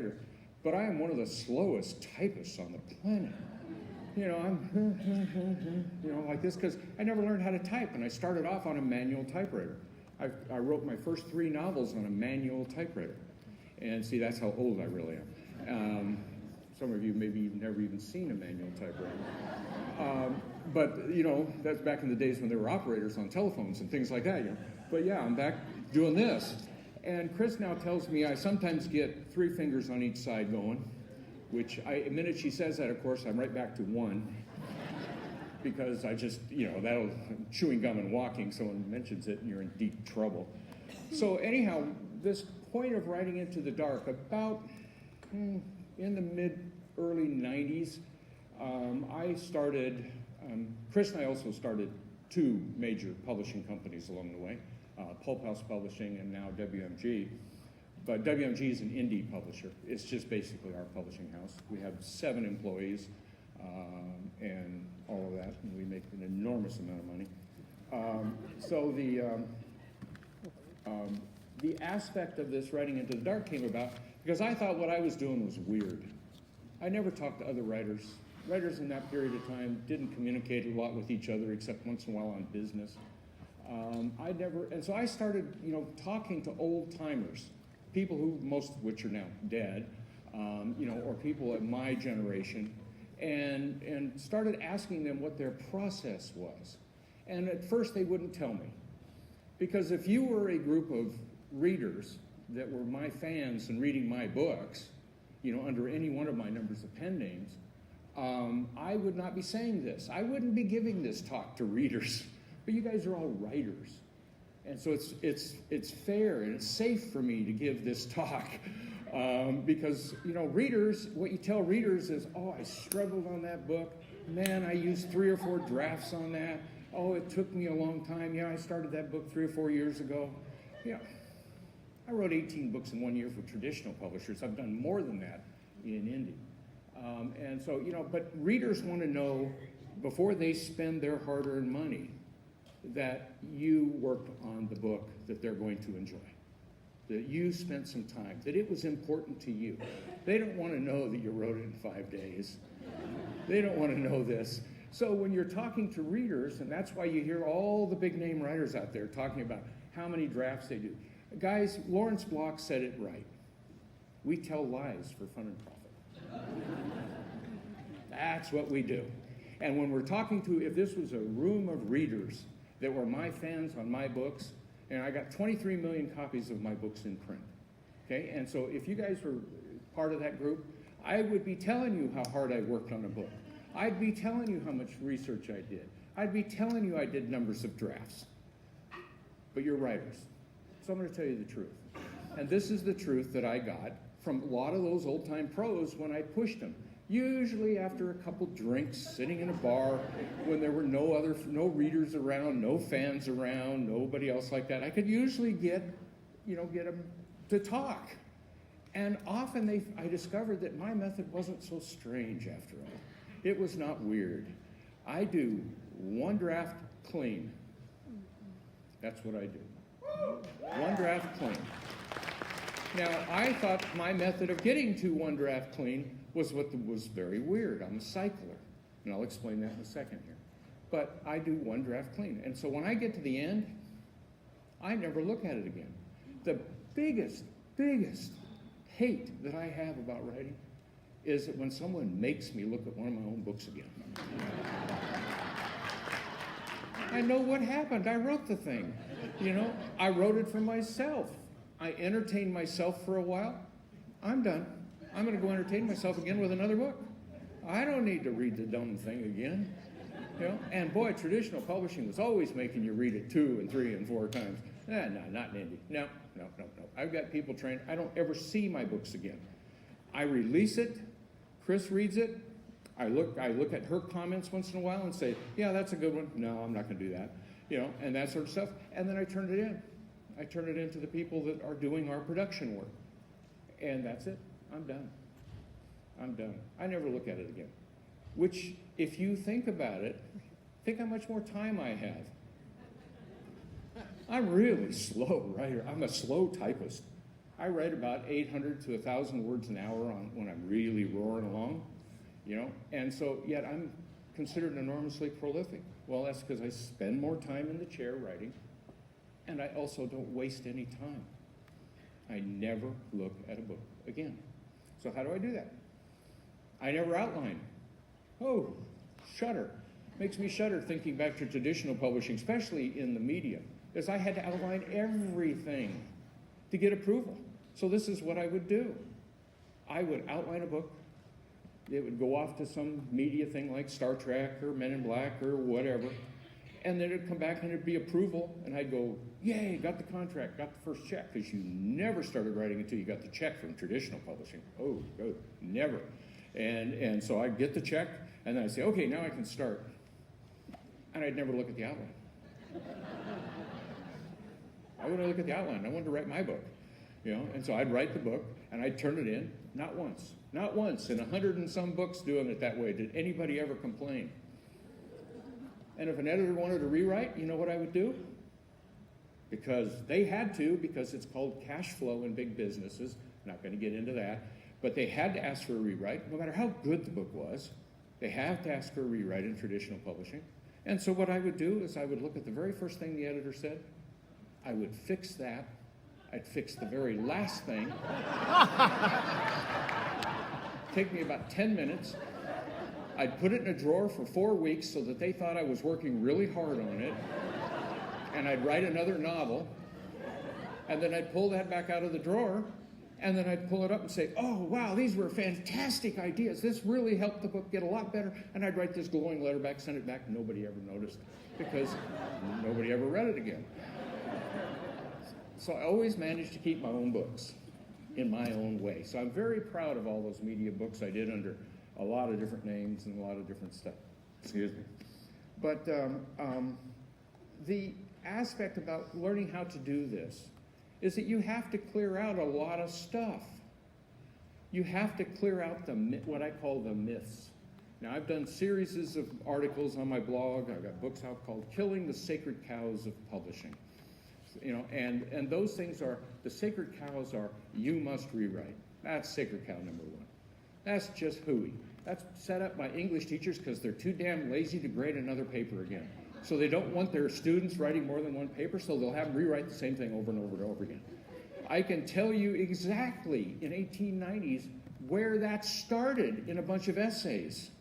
writer, but I am one of the slowest typists on the planet. You know, I'm, like this, because I never learned how to type, and I started off on a manual typewriter. I wrote my first 3 novels on a manual typewriter. And see, that's how old I really am. Some of you maybe you've never even seen a manual typewriter. But, that's back in the days when there were operators on telephones and things like that, But yeah, I'm back doing this. And Chris now tells me I sometimes get 3 fingers on each side going, which the minute she says that, of course, I'm right back to 1. Because I just, that'll, chewing gum and walking, someone mentions it and you're in deep trouble. So anyhow, this point of writing into the dark, about in the early 90s, I started, Chris and I also started 2 major publishing companies along the way, Pulp House Publishing and now WMG. But WMG is an indie publisher. It's just basically our publishing house. We have 7 employees and all of that, and we make an enormous amount of money. So the aspect of this writing into the dark came about because I thought what I was doing was weird. I never talked to other writers. Writers in that period of time didn't communicate a lot with each other except once in a while on business. And so I started, talking to old timers, people who, most of which are now dead, or people at my generation, and started asking them what their process was. And at first they wouldn't tell me. Because if you were a group of readers that were my fans and reading my books, under any one of my numbers of pen names, I would not be saying this. I wouldn't be giving this talk to readers. But you guys are all writers. And so it's fair and it's safe for me to give this talk. Because, readers, what you tell readers is, oh, I struggled on that book. Man, I used 3 or 4 drafts on that. Oh, it took me a long time. Yeah, I started that book 3 or 4 years ago. Yeah, I wrote 18 books in 1 year for traditional publishers. I've done more than that in indie. And so, but readers want to know, before they spend their hard-earned money, that you worked on the book that they're going to enjoy. That you spent some time, that it was important to you. They don't want to know that you wrote it in 5 days. They don't want to know this. So when you're talking to readers, and that's why you hear all the big name writers out there talking about how many drafts they do. Guys, Lawrence Block said it right. We tell lies for fun and profit. That's what we do. And when we're talking to, if this was a room of readers that were my fans on my books, and I got 23 million copies of my books in print. Okay, and so if you guys were part of that group, I would be telling you how hard I worked on a book. I'd be telling you how much research I did. I'd be telling you I did numbers of drafts. But you're writers. So I'm going to tell you the truth. And this is the truth that I got from a lot of those old-time pros when I pushed them. Usually after a couple drinks, sitting in a bar, when there were no readers around, no fans around, nobody else like that, I could usually get them to talk. And often I discovered that my method wasn't so strange after all. It was not weird. I do 1 draft clean. That's what I do. 1 draft clean. Now, I thought my method of getting to 1 draft clean was what was very weird. I'm a cycler, and I'll explain that in a second here. But I do 1 draft clean. And so when I get to the end, I never look at it again. The biggest hate that I have about writing is that when someone makes me look at one of my own books again. I know what happened. I wrote the thing. I wrote it for myself. I entertained myself for a while. I'm done. I'm going to go entertain myself again with another book. I don't need to read the dumb thing again. And boy, traditional publishing was always making you read it 2 and 3 and 4 times. No, not in indie. No. I've got people trained. I don't ever see my books again. I release it. Chris reads it. I look at her comments once in a while and say, yeah, that's a good one. No, I'm not going to do that. And that sort of stuff. And then I turn it in. I turn it in to the people that are doing our production work. And that's it. I'm done. I never look at it again. Which, if you think about it, think how much more time I have. I'm really slow writer. I'm a slow typist. I write about 800 to 1,000 words an hour when I'm really roaring along, and so yet I'm considered enormously prolific. Well, that's because I spend more time in the chair writing, and I also don't waste any time. I never look at a book again. So how do I do that? I never outline. Oh, shudder. Makes me shudder thinking back to traditional publishing, especially in the media, because I had to outline everything to get approval. So this is what I would do. I would outline a book. It would go off to some media thing like Star Trek or Men in Black or whatever, and then it'd come back and it'd be approval, and I'd go, yay, got the contract, got the first check, because you never started writing until you got the check from traditional publishing. Oh, good, never. And so I'd get the check, and then I'd say, okay, now I can start. And I'd never look at the outline. I wouldn't look at the outline. I wanted to write my book, and so I'd write the book, and I'd turn it in. Not once in 100 and some books doing it that way did anybody ever complain. And if an editor wanted to rewrite, you know what I would do? Because they had to, because it's called cash flow in big businesses. I'm not going to get into that. But they had to ask for a rewrite. No matter how good the book was, they have to ask for a rewrite in traditional publishing. And so what I would do is I would look at the very first thing the editor said. I would fix that. I'd fix the very last thing. Take me about 10 minutes. I'd put it in a drawer for 4 weeks so that they thought I was working really hard on it. And I'd write another novel. And then I'd pull that back out of the drawer. And then I'd pull it up and say, oh, wow, these were fantastic ideas. This really helped the book get a lot better. And I'd write this glowing letter back, send it back. Nobody ever noticed because nobody ever read it again. So I always managed to keep my own books in my own way. So I'm very proud of all those media books I did under a lot of different names and a lot of different stuff. Excuse me. But the aspect about learning how to do this is that you have to clear out a lot of stuff. You have to clear out what I call the myths. Now, I've done series of articles on my blog. I've got books out called Killing the Sacred Cows of Publishing. And those things are, the sacred cows are, you must rewrite. That's sacred cow number one. That's just hooey. That's set up by English teachers because they're too damn lazy to grade another paper again. So they don't want their students writing more than one paper, so they'll have them rewrite the same thing over and over and over again. I can tell you exactly in 1890s where that started in a bunch of essays.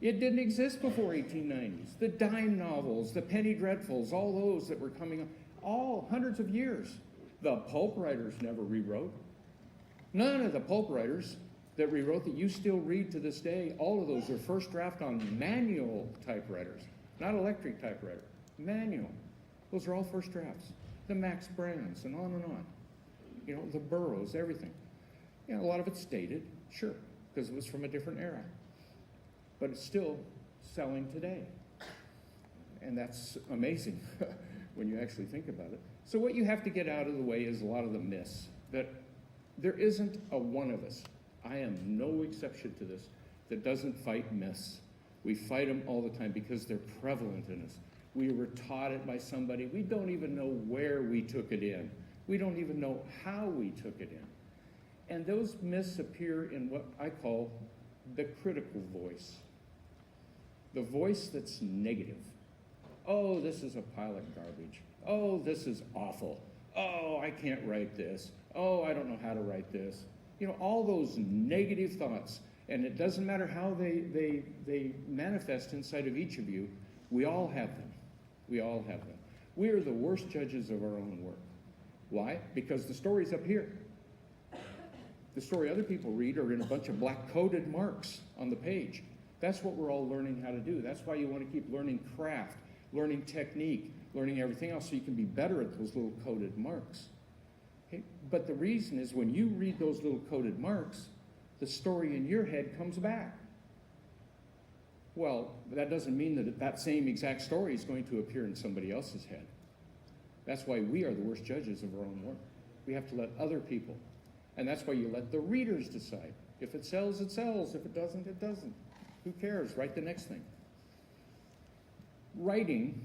It didn't exist before 1890s. The dime novels, the penny dreadfuls, all those that were coming up, all hundreds of years. The pulp writers never rewrote. None of the pulp writers that rewrote that you still read to this day, all of those are first draft on manual typewriters, not electric typewriter, manual. Those are all first drafts. The Max Brands and on. The Burroughs, everything. A lot of it's dated, sure, because it was from a different era. But it's still selling today. And that's amazing when you actually think about it. So what you have to get out of the way is a lot of the myths, that there isn't a one of us, I am no exception to this, that doesn't fight myths. We fight them all the time because they're prevalent in us. We were taught it by somebody. We don't even know where we took it in. We don't even know how we took it in. And those myths appear in what I call the critical voice. The voice that's negative. Oh, this is a pile of garbage. Oh, this is awful. Oh, I can't write this. Oh, I don't know how to write this. All those negative thoughts. And it doesn't matter how they manifest inside of each of you. We all have them. We all have them. We are the worst judges of our own work. Why? Because the story's up here. The story other people read are in a bunch of black-coded marks on the page. That's what we're all learning how to do. That's why you want to keep learning craft, learning technique, learning everything else so you can be better at those little coded marks. Okay? But the reason is when you read those little coded marks, the story in your head comes back. Well, that doesn't mean that that same exact story is going to appear in somebody else's head. That's why we are the worst judges of our own work. We have to let other people. And that's why you let the readers decide. If it sells, it sells. If it doesn't, it doesn't. Who cares? Write the next thing. Writing,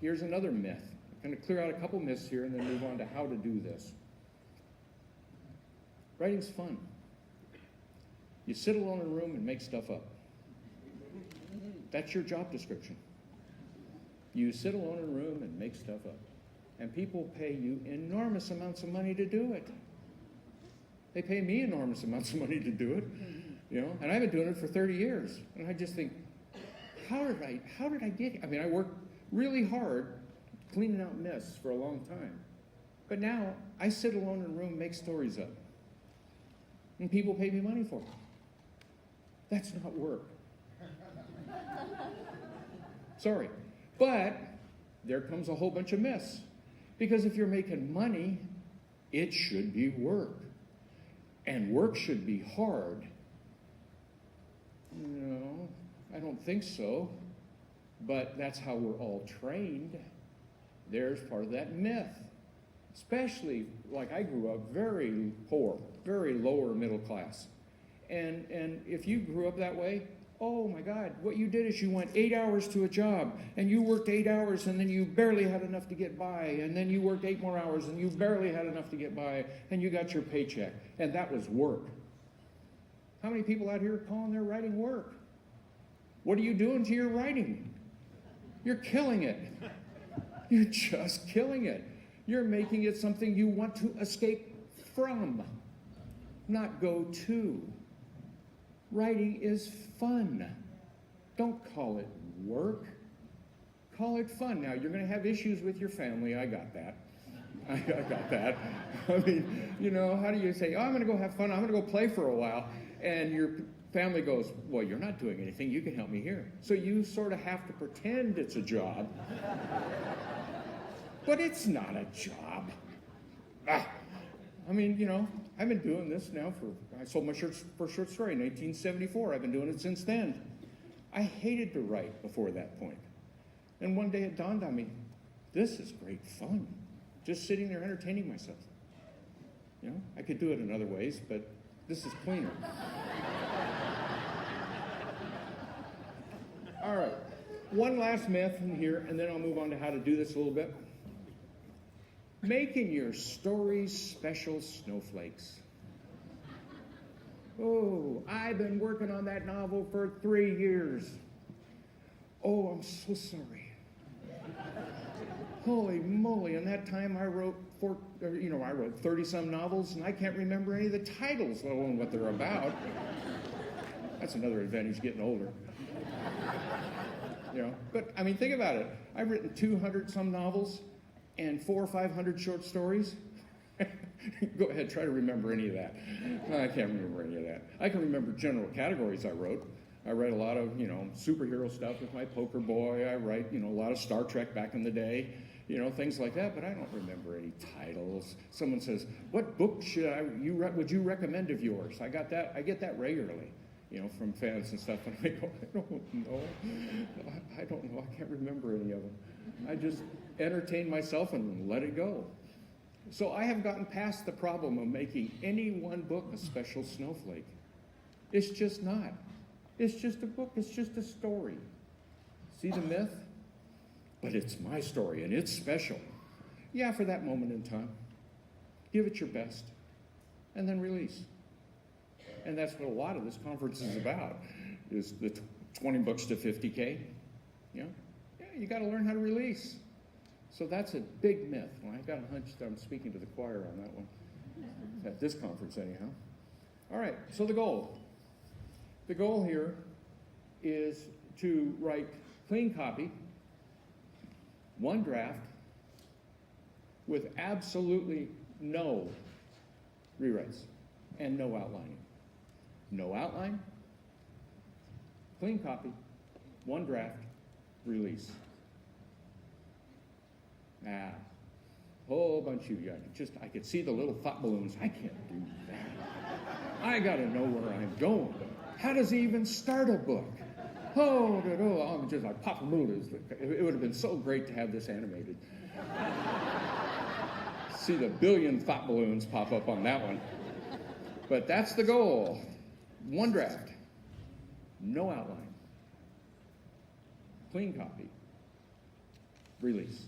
here's another myth. I'm going to clear out a couple myths here and then move on to how to do this. Writing's fun. You sit alone in a room and make stuff up. That's your job description. You sit alone in a room and make stuff up. And people pay you enormous amounts of money to do it. They pay me enormous amounts of money to do it, and I've been doing it for 30 years. And I just think, how did I get here? I mean, I worked really hard cleaning out mess for a long time. But now I sit alone in a room and make stories up. And people pay me money for it. That's not work. Sorry. But there comes a whole bunch of mess. Because if you're making money, it should be work. And work should be hard. No, I don't think so. But that's how we're all trained. There's part of that myth. Especially, like I grew up very poor, very lower middle class. And if you grew up that way, oh my God, what you did is you went 8 hours to a job, and you worked 8 hours, and then you barely had enough to get by, and then you worked 8 more hours, and you barely had enough to get by, and you got your paycheck, and that was work. How many people out here are calling their writing work? What are you doing to your writing? You're killing it. You're just killing it. You're making it something you want to escape from, not go to. Writing is fun. Don't call it work. Call it fun. Now, you're going to have issues with your family. I got that. I got that. I mean, how do you say, oh, I'm going to go have fun. I'm going to go play for a while. And your family goes, well, you're not doing anything. You can help me here. So you sort of have to pretend it's a job. But it's not a job. I mean, I've been doing this now I sold my first short story in 1974. I've been doing it since then. I hated to write before that point. And one day it dawned on me, this is great fun. Just sitting there entertaining myself. I could do it in other ways, but this is cleaner. All right, one last myth in here, and then I'll move on to how to do this a little bit. Making your stories special snowflakes. Oh, I've been working on that novel for 3 years. Oh, I'm so sorry. Holy moly, in that time I wrote 30-some novels, and I can't remember any of the titles, let alone what they're about. That's another advantage getting older. But I mean, think about it. I've written 200-some novels and 400 or 500 short stories. Go ahead, try to remember any of that. I can't remember any of that. I can remember general categories I wrote. I write a lot of, superhero stuff with my poker boy. I write, a lot of Star Trek back in the day, things like that, but I don't remember any titles. Someone says, what book would you recommend of yours? I get that regularly, from fans and stuff, and I go, I don't know, I can't remember any of them. I just entertain myself and let it go. So I have gotten past the problem of making any one book a special snowflake. It's just not. It's just a book. It's just a story. See the myth? But it's my story, and it's special. Yeah, for that moment in time. Give it your best, and then release. And that's what a lot of this conference is about, is the 20 books to 50K. Yeah, you got to learn how to release. So that's a big myth. Well, I got a hunch that I'm speaking to the choir on that one, at this conference anyhow. All right, so the goal. The goal here is to write clean copy, one draft, with absolutely no rewrites and no outlining. No outline, clean copy, one draft, release. Whole bunch of you. I could see the little thought balloons. I can't do that. I got to know where I'm going. How does he even start a book? I'm just like Papa Moodles. It would have been so great to have this animated. See the billion thought balloons pop up on that one. But that's the goal. One draft. No outline. Clean copy. Release.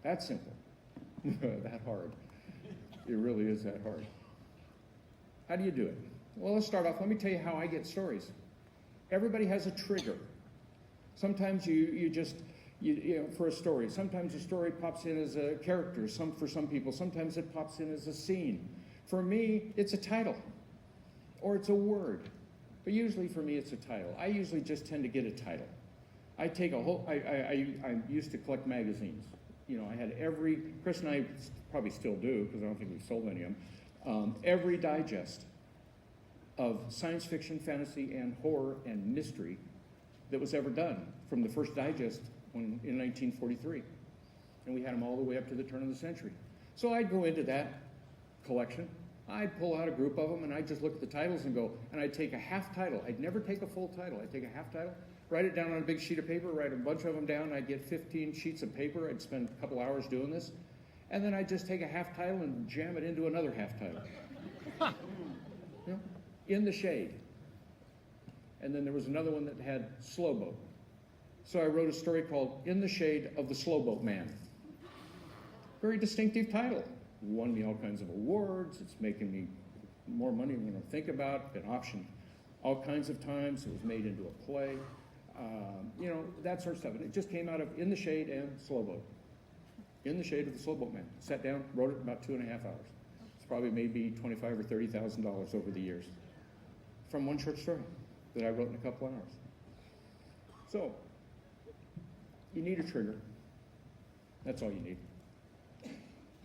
That's simple. That hard. It really is that hard. How do you do it? Well, let's start off. Let me tell you how I get stories. Everybody has a trigger. Sometimes you know, for a story. Sometimes a story pops in as a character. For some people, sometimes it pops in as a scene. For me, it's a title, or it's a word. But usually for me, it's a title. I usually just tend to get a title. I take a whole. I used to collect magazines. You know, I had Chris and I probably still do because I don't think we've sold any of them. Every digest of science fiction, fantasy, and horror and mystery that was ever done, from the first digest in 1943. And we had them all the way up to the turn of the century. So I'd go into that collection, I'd pull out a group of them, and I'd just look at the titles and go, and I'd take a half title. I'd never take a full title. I'd take a half title, write it down on a big sheet of paper, write a bunch of them down. I'd get 15 sheets of paper. I'd spend a couple hours doing this. And then I'd just take a half title and jam it into another half title. You know, In the Shade. And then there was another one that had Slow Boat. So I wrote a story called In the Shade of the Slow Boat Man. Very distinctive title. Won me all kinds of awards. It's making me more money than I think about. Been optioned all kinds of times. It was made into a play. You know, that sort of stuff. And it just came out of In the Shade and Slow Boat. In the Shade of the Slow Boat Man. Sat down, wrote it in about 2.5 hours. It's probably maybe $25,000 or $30,000 over the years from one short story that I wrote in a couple hours. So, you need a trigger. That's all you need.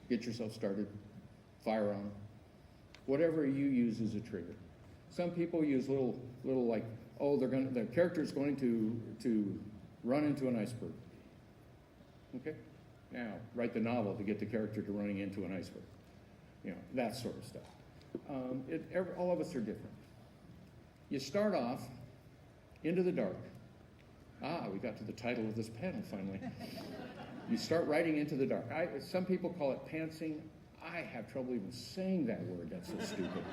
Get yourself started. Fire on. Whatever you use is a trigger. Some people use little like, oh, the character's going to run into an iceberg. Okay? Now, write the novel to get the character to running into an iceberg. You know, that sort of stuff. All of us are different. You start off into the dark. We got to the title of this panel finally. You start writing into the dark. Some people call it pantsing. I have trouble even saying that word. That's so stupid.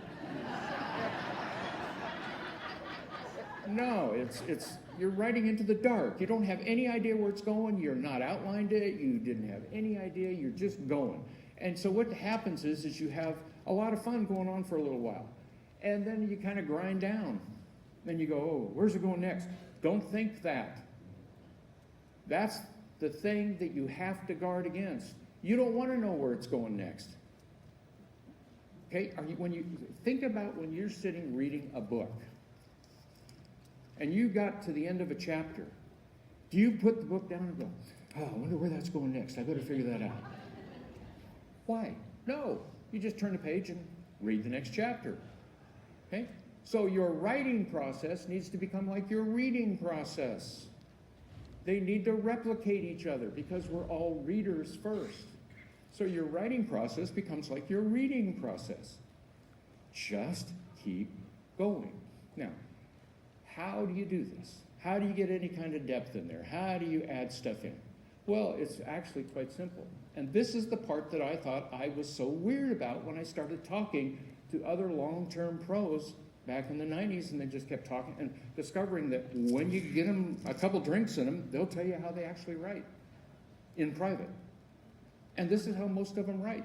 No, it's you're writing into the dark. You don't have any idea where it's going. You're not outlined it. You didn't have any idea. You're just going. And so what happens is you have a lot of fun going on for a little while. And then you kind of grind down. Then you go, oh, where's it going next? Don't think that. That's the thing that you have to guard against. You don't want to know where it's going next. Okay? When you think about when you're sitting reading a book and you got to the end of a chapter, do you put the book down and go, oh, I wonder where that's going next. I better figure that out. Why? No. You just turn the page and read the next chapter. Okay? So your writing process needs to become like your reading process. They need to replicate each other because we're all readers first. So your writing process becomes like your reading process. Just keep going. Now, how do you do this? How do you get any kind of depth in there? How do you add stuff in? Well, it's actually quite simple. And this is the part that I thought I was so weird about when I started talking to other long-term pros back in the 90s, and they just kept talking and discovering that when you get them a couple drinks in them, they'll tell you how they actually write in private. And this is how most of them write.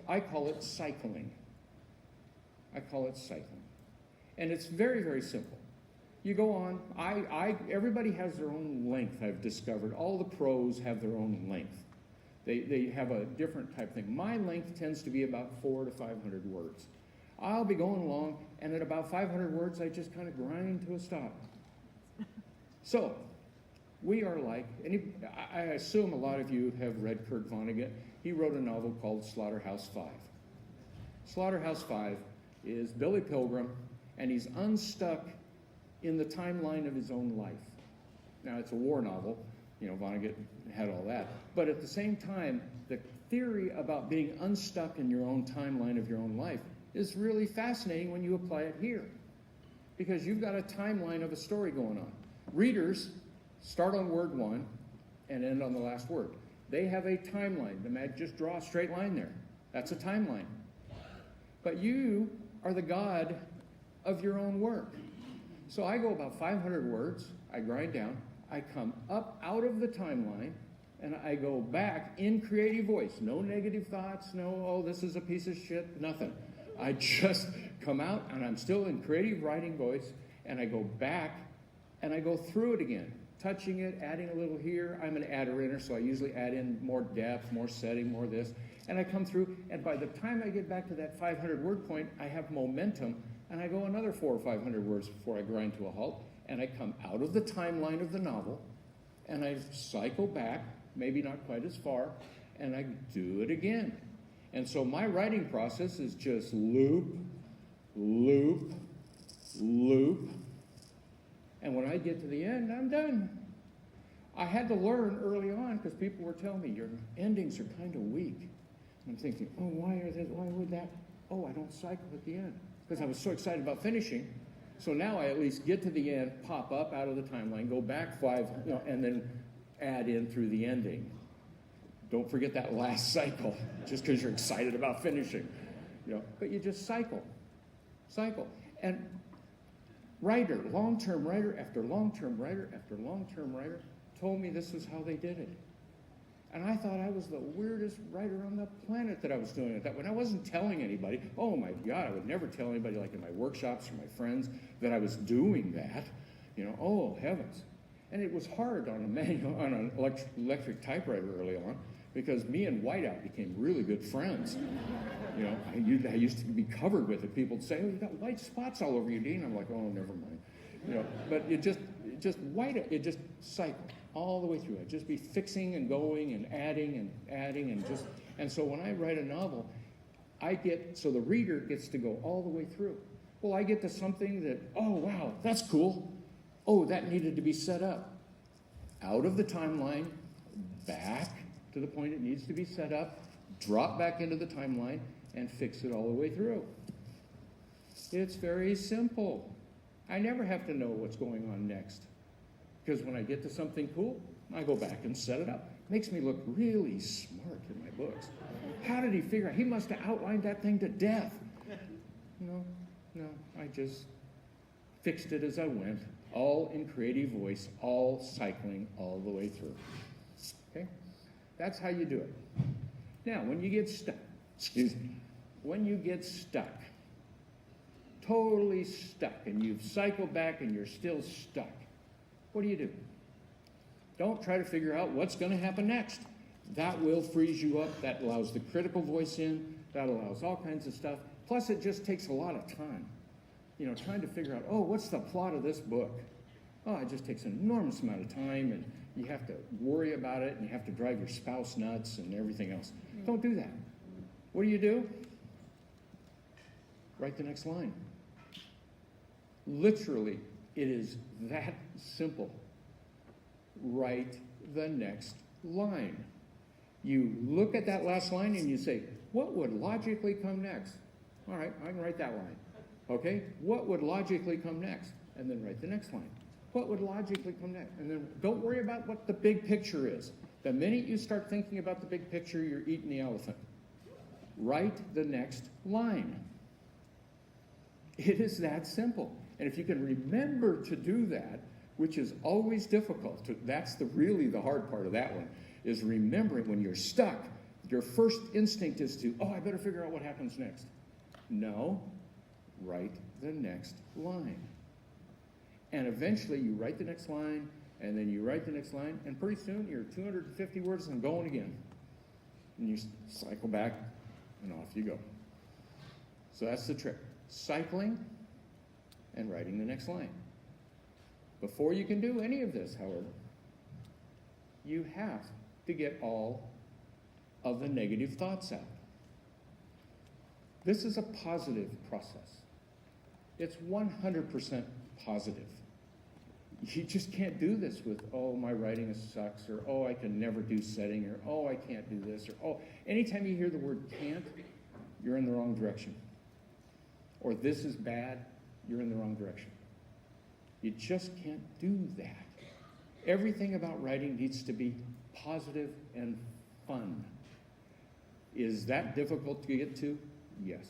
I call it cycling. I call it cycling. And it's very, very simple. You go on. Everybody has their own length, I've discovered. All the pros have their own length. They have a different type thing. My length tends to be about 400 to 500 words. I'll be going along, and at about 500 words, I just kind of grind to a stop. So, we are like, I assume a lot of you have read Kurt Vonnegut. He wrote a novel called Slaughterhouse-Five. Slaughterhouse-Five is Billy Pilgrim, and he's unstuck in the timeline of his own life. Now, it's a war novel. You know, Vonnegut had all that. But at the same time, the theory about being unstuck in your own timeline of your own life is really fascinating when you apply it here. Because you've got a timeline of a story going on. Readers start on word one and end on the last word. They have a timeline. The man just draw a straight line there. That's a timeline. But you are the god of your own work. So I go about 500 words, I grind down, I come up out of the timeline, and I go back in creative voice. No negative thoughts, no, oh, this is a piece of shit, nothing. I just come out, and I'm still in creative writing voice, and I go back, and I go through it again, touching it, adding a little here. I'm an adder-inner, so I usually add in more depth, more setting, more this. And I come through, and by the time I get back to that 500-word point, I have momentum, and I go another 400 or 500 words before I grind to a halt, and I come out of the timeline of the novel, and I cycle back, maybe not quite as far, and I do it again. And so my writing process is just loop, loop, loop, and when I get to the end, I'm done. I had to learn early on because people were telling me, your endings are kind of weak. I'm thinking, oh, why would that? Oh, I don't cycle at the end. Because I was so excited about finishing. So now I at least get to the end, pop up out of the timeline, go back 5, and then add in through the ending. Don't forget that last cycle, just because you're excited about finishing. But you just cycle. And writer, long-term writer after long-term writer after long-term writer told me this was how they did it. And I thought I was the weirdest writer on the planet that I was doing it that way. And I wasn't telling anybody. Oh my God, I would never tell anybody, like in my workshops or my friends, that I was doing that. Oh heavens. And it was hard on an electric typewriter early on, because me and whiteout became really good friends. I used to be covered with it. People would say, oh, you got white spots all over you, Dean. I'm like, oh, never mind. But it just whiteout, it just cycled all the way through. I'd just be fixing and going and adding and so when I write a novel, so the reader gets to go all the way through. Well, I get to something that, oh, wow, that's cool. Oh, that needed to be set up. Out of the timeline, back to the point it needs to be set up, drop back into the timeline, and fix it all the way through. It's very simple. I never have to know what's going on next. Because when I get to something cool, I go back and set it up. Makes me look really smart in my books. How did he figure out? He must have outlined that thing to death. No, I just fixed it as I went, all in creative voice, all cycling all the way through. Okay? That's how you do it. Now, when you get stuck, totally stuck, and you've cycled back and you're still stuck, what do? Don't try to figure out what's going to happen next. That will freeze you up. That allows the critical voice in. That allows all kinds of stuff. Plus, it just takes a lot of time. Trying to figure out, oh, what's the plot of this book? Oh, it just takes an enormous amount of time, and you have to worry about it, and you have to drive your spouse nuts and everything else. Don't do that. What do? Write the next line. Literally, it is that simple. Write the next line. You look at that last line and you say, what would logically come next? All right, I can write that line. Okay, what would logically come next? And then write the next line. What would logically come next? And then don't worry about what the big picture is. The minute you start thinking about the big picture, you're eating the elephant. Write the next line. It is that simple. And if you can remember to do that, which is always difficult, that's really the hard part of that one, is remembering when you're stuck, your first instinct is to, I better figure out what happens next. No, write the next line. And eventually you write the next line, and then you write the next line, and pretty soon you're 250 words and going again. And you cycle back, and off you go. So that's the trick. Cycling and writing the next line. Before you can do any of this, however, you have to get all of the negative thoughts out. This is a positive process. It's 100% positive. You just can't do this with, my writing sucks, or, I can never do setting, or, I can't do this, or, anytime you hear the word can't, you're in the wrong direction. Or this is bad, you're in the wrong direction. You just can't do that. Everything about writing needs to be positive and fun. Is that difficult to get to? Yes.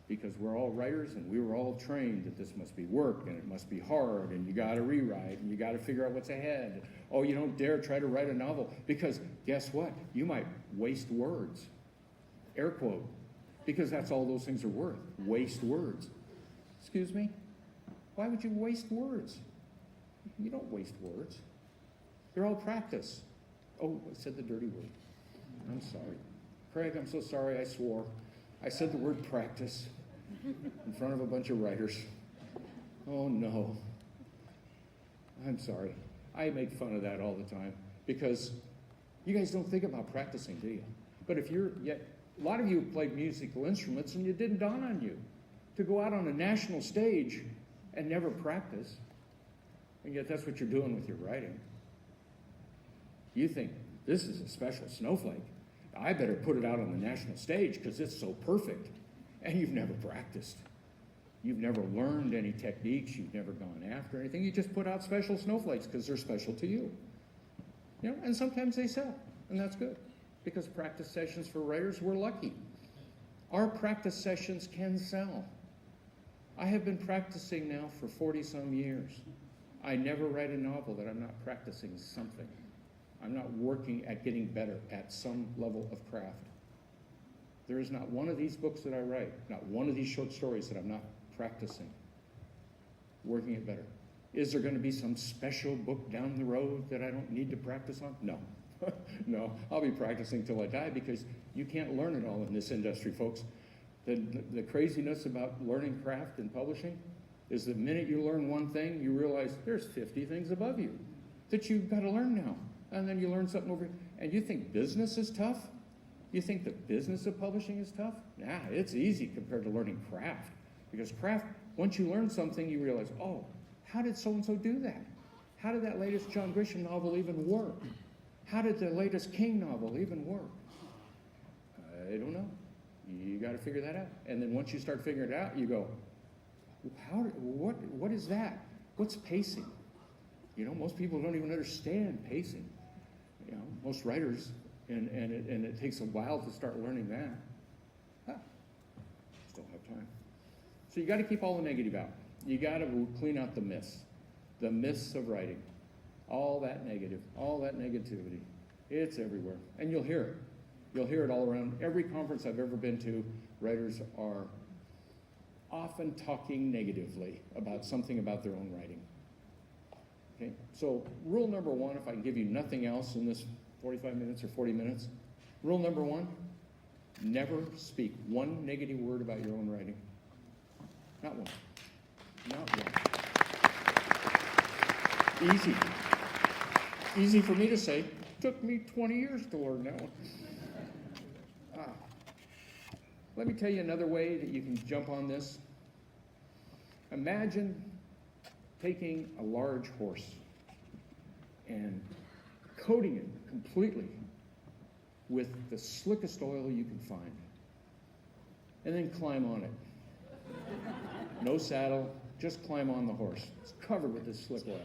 Because we're all writers and we were all trained that this must be work and it must be hard and you got to rewrite and you got to figure out what's ahead. Oh, you don't dare try to write a novel because guess what? You might waste words. Air quote. Because that's all those things are worth. Waste words. Excuse me? Why would you waste words? You don't waste words. They're all practice. Oh, I said the dirty word. I'm sorry. Craig, I'm so sorry I swore. I said the word practice in front of a bunch of writers. Oh, no. I'm sorry. I make fun of that all the time because you guys don't think about practicing, do you? But a lot of you have played musical instruments and it didn't dawn on you to go out on a national stage and never practice. And yet that's what you're doing with your writing. You think, this is a special snowflake. I better put it out on the national stage because it's so perfect. And you've never practiced. You've never learned any techniques. You've never gone after anything. You just put out special snowflakes because they're special to you. You know, and sometimes they sell, and that's good. Because practice sessions for writers, we're lucky. Our practice sessions can sell. I have been practicing now for 40-some years. I never write a novel that I'm not practicing something. I'm not working at getting better at some level of craft. There is not one of these books that I write, not one of these short stories that I'm not practicing, working it better. Is there going to be some special book down the road that I don't need to practice on? No. No, I'll be practicing till I die because you can't learn it all in this industry, folks. The craziness about learning craft and publishing is the minute you learn one thing, you realize there's 50 things above you that you've got to learn now. And then you learn something over, and you think business is tough? You think the business of publishing is tough? Nah, it's easy compared to learning craft. Because craft, once you learn something, you realize, oh, how did so-and-so do that? How did that latest John Grisham novel even work? How did the latest King novel even work? I don't know. You got to figure that out. And then once you start figuring it out, you go, what is that? What's pacing? You know, most people don't even understand pacing. You know, most writers, and it takes a while to start learning that. Still have time. So you got to keep all the negative out. You got to clean out the myths of writing. All that negative, all that negativity. It's everywhere. And you'll hear it. You'll hear it all around. Every conference I've ever been to, writers are often talking negatively about something about their own writing. Okay? So rule number one, if I can give you nothing else in this 45 minutes or 40 minutes, rule number one, never speak one negative word about your own writing. Not one. Not one. Easy. Easy for me to say. Took me 20 years to learn that one. Let me tell you another way that you can jump on this. Imagine taking a large horse and coating it completely with the slickest oil you can find, and then climb on it. No saddle, just climb on the horse. It's covered with this slick oil.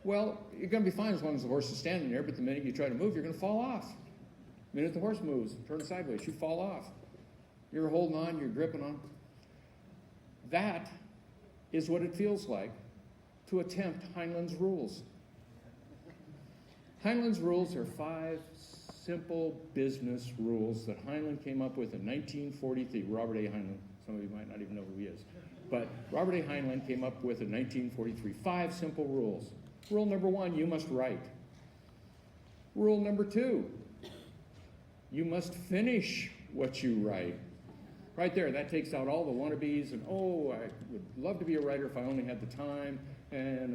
Well, you're going to be fine as long as the horse is standing there, but the minute you try to move, you're going to fall off. The minute the horse moves, turns sideways, you fall off. You're holding on, you're gripping on. That is what it feels like to attempt Heinlein's rules. Heinlein's rules are 5 simple business rules that Heinlein came up with in 1943. Robert A. Heinlein, some of you might not even know who he is. But Robert A. Heinlein came up with in 1943 5 simple rules. Rule number 1, you must write. Rule number 2, you must finish what you write. Right there, that takes out all the wannabes and, oh, I would love to be a writer if I only had the time, and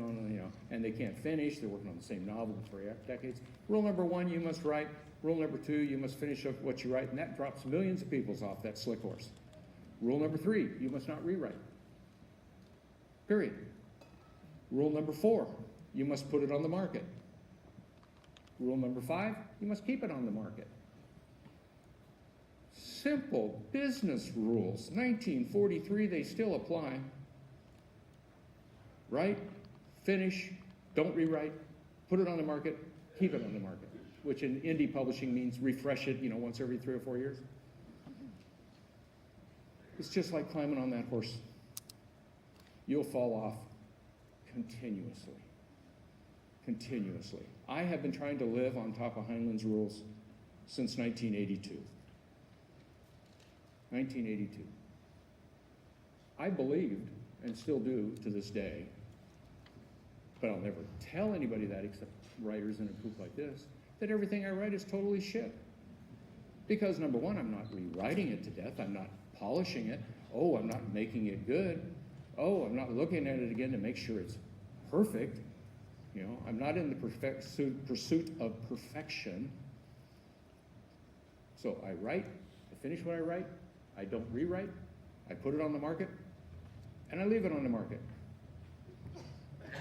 and they can't finish. They're working on the same novel for decades. Rule number 1, you must write. Rule number 2, you must finish up what you write, and that drops millions of people off that slick horse. Rule number 3, you must not rewrite. Period. Rule number 4, you must put it on the market. Rule number 5, you must keep it on the market. Simple business rules. 1943, they still apply. Write, finish, don't rewrite, put it on the market, keep it on the market, which in indie publishing means refresh it, once every 3 or 4 years. It's just like climbing on that horse. You'll fall off continuously. Continuously. I have been trying to live on top of Heinlein's rules since 1982. 1982. I believed and still do to this day, but I'll never tell anybody that except writers in a group like this, that everything I write is totally shit. Because number one, I'm not rewriting it to death. I'm not polishing it. Oh, I'm not making it good. Oh, I'm not looking at it again to make sure it's perfect. You know, I'm not in the pursuit of perfection. So I write, I finish what I write, I don't rewrite, I put it on the market, and I leave it on the market.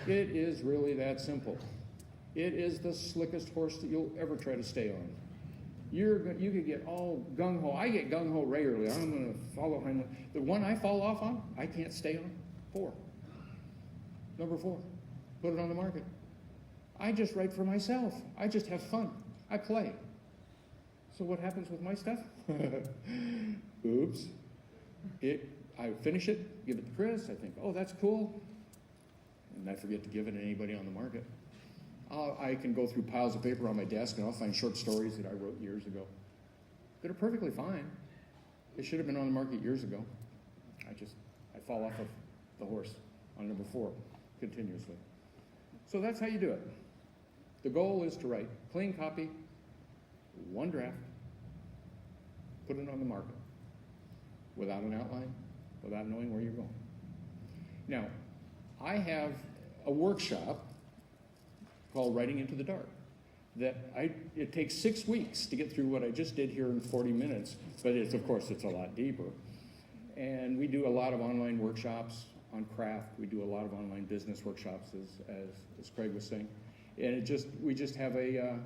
It is really that simple. It is the slickest horse that you'll ever try to stay on. You could get all gung-ho. I get gung-ho regularly. I'm going to follow him. The one I fall off on, I can't stay on. 4. Number 4. Put it on the market. I just write for myself. I just have fun. I play. So what happens with my stuff? Oops. I finish it, give it to Chris. I think, oh, that's cool. And I forget to give it to anybody on the market. I can go through piles of paper on my desk and I'll find short stories that I wrote years ago that are perfectly fine. They should have been on the market years ago. I fall off of the horse on number 4 continuously. So that's how you do it. The goal is to write clean copy, 1 draft, put it on the market without an outline, without knowing where you're going. Now, I have a workshop called Writing into the Dark that it takes 6 weeks to get through what I just did here in 40 minutes, but of course it's a lot deeper. And we do a lot of online workshops on craft. We do a lot of online business workshops, as Craig was saying. And we just have a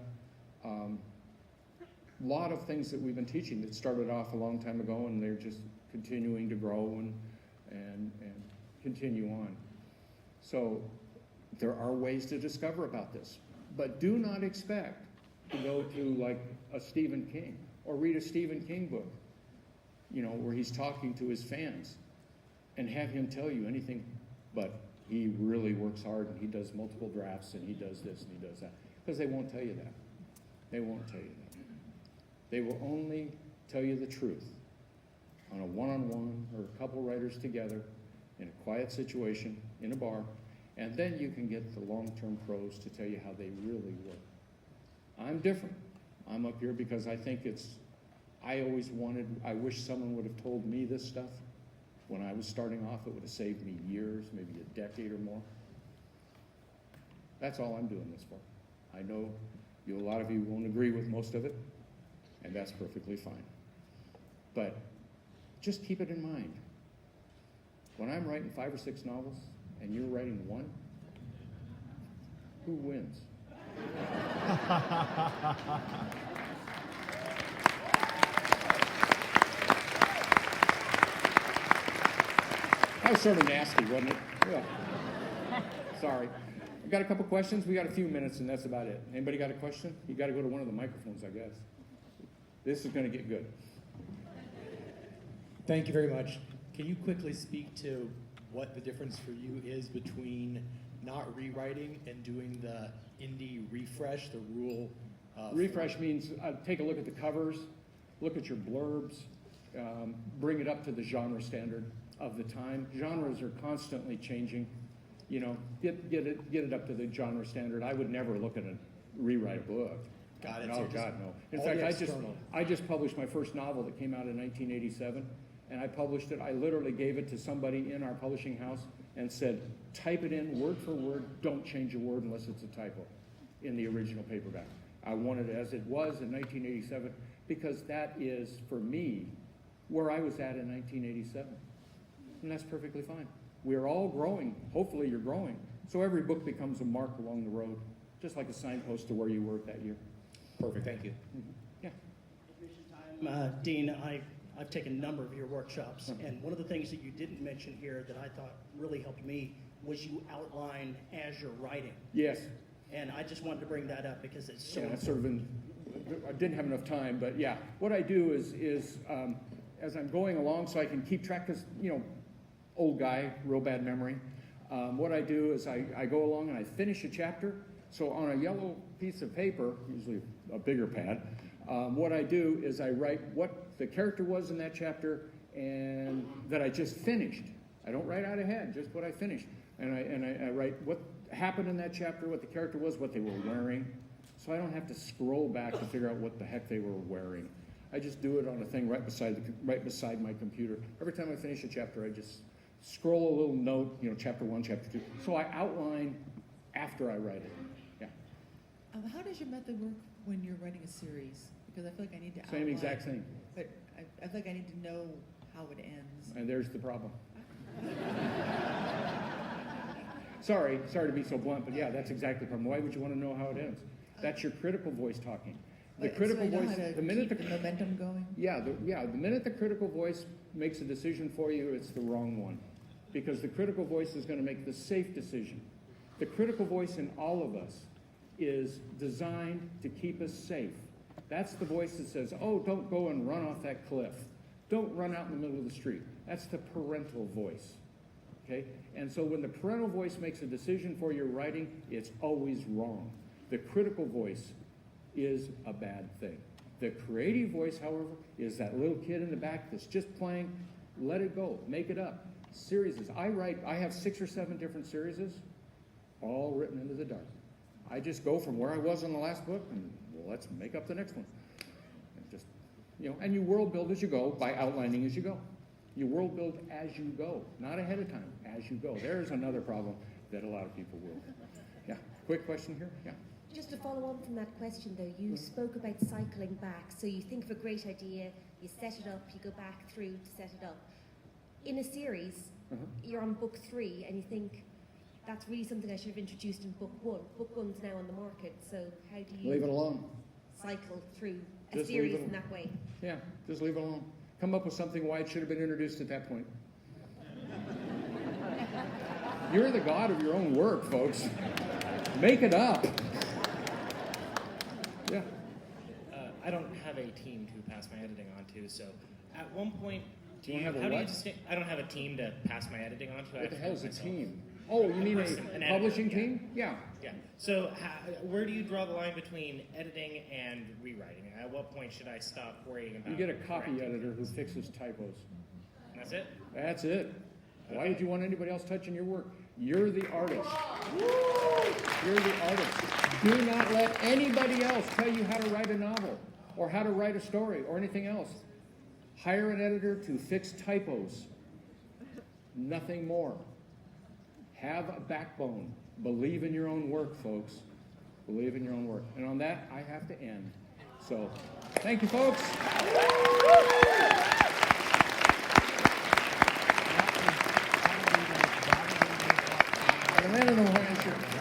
lot of things that we've been teaching that started off a long time ago, and they're just continuing to grow and continue on. So there are ways to discover about this, but do not expect to go to like a Stephen King or read a Stephen King book, you know, where he's talking to his fans and have him tell you anything but he really works hard and he does multiple drafts and he does this and he does that, because they won't tell you that. They won't tell you that. They will only tell you the truth on a one-on-one or a couple writers together in a quiet situation in a bar. And then you can get the long-term pros to tell you how they really work. I'm different. I'm up here because I think I wish someone would have told me this stuff when I was starting off. It would have saved me years, maybe a decade or more. That's all I'm doing this for. I know a lot of you won't agree with most of it, and that's perfectly fine. But just keep it in mind. When I'm writing 5 or 6 novels, and you're writing 1, who wins? That was sort of nasty, wasn't it? Yeah. Sorry. I've got a couple questions. We got a few minutes, and that's about it. Anybody got a question? You got to go to one of the microphones, I guess. This is going to get good. Thank you very much. Can you quickly speak to what the difference for you is between not rewriting and doing the indie refresh, the rule? Refresh means take a look at the covers, look at your blurbs, bring it up to the genre standard of the time. Genres are constantly changing. You know, get it up to the genre standard. I would never look at rewrite a book. Got it. No, God, no. In fact, I just published my first novel that came out in 1987. And I published it. I literally gave it to somebody in our publishing house and said, type it in word for word. Don't change a word unless it's a typo in the original paperback. I want it as it was in 1987 because that is, for me, where I was at in 1987. And that's perfectly fine. We're all growing. Hopefully you're growing. So every book becomes a mark along the road, just like a signpost to where you were that year. Perfect. Thank you. Yeah. Dean, I've taken a number of your workshops, and one of the things that you didn't mention here that I thought really helped me was you outline as you're writing. Yes. And I just wanted to bring that up because it's so That's sort of I didn't have enough time, but yeah. What I do is as I'm going along so I can keep track, because, you know, old guy, real bad memory. What I do is I go along and I finish a chapter. So on a yellow piece of paper, usually a bigger pad, what I do is I write what the character was in that chapter and that I just finished. I don't write out ahead, just what I finish. And I write what happened in that chapter, what the character was, what they were wearing. So I don't have to scroll back to figure out what the heck they were wearing. I just do it on a thing right beside my computer. Every time I finish a chapter, I just scroll a little note, chapter 1, chapter 2. So I outline after I write it. Yeah. How does your method work when you're writing a series? Because I feel like I need to outline. Same exact thing. But I feel like I need to know how it ends. And there's the problem. Sorry to be so blunt, but yeah, that's exactly the problem. Why would you want to know how it ends? That's your critical voice talking. The critical so I know voice, how to the minute keep the momentum going. the minute the critical voice makes a decision for you, it's the wrong one. Because the critical voice is going to make the safe decision. The critical voice in all of us is designed to keep us safe. That's the voice that says, oh, don't go and run off that cliff. Don't run out in the middle of the street. That's the parental voice. Okay? And so when the parental voice makes a decision for your writing, it's always wrong. The critical voice is a bad thing. The creative voice, however, is that little kid in the back that's just playing. Let it go. Make it up. Series. I have 6 or 7 different series, all written into the dark. I just go from where I was in the last book, and let's make up the next one. And just, and you world build as you go by outlining as you go. You world build as you go, not ahead of time, as you go. There's another problem that a lot of people will. Yeah, quick question here? Yeah. Just to follow on from that question, though, you spoke about cycling back. So you think of a great idea, you set it up, you go back through to set it up. In a series, you're on book 3, and you think, that's really something I should have introduced in book 1. Book 1's now on the market, so how do you Leave it alone. cycle through a Just series leave it in that way? Yeah, just leave it alone. Come up with something why it should have been introduced at that point. You're the god of your own work, folks. Make it up. Yeah. I don't have a team to pass my editing onto, so at one point, You don't have a what? I don't have a team to pass my editing onto. What the hell is a team? Oh, you mean An a publishing editor, yeah. team? Yeah. Yeah. So where do you draw the line between editing and rewriting? At what point should I stop worrying about? You get a copy correcting? editor who fixes typos. That's it? That's it. Why did you want anybody else touching your work? You're the artist. You're the artist. Do not let anybody else tell you how to write a novel or how to write a story or anything else. Hire an editor to fix typos. Nothing more. Have a backbone. Believe in your own work, folks. Believe in your own work. And on that, I have to end. So, thank you, folks. The man in the orange shirt.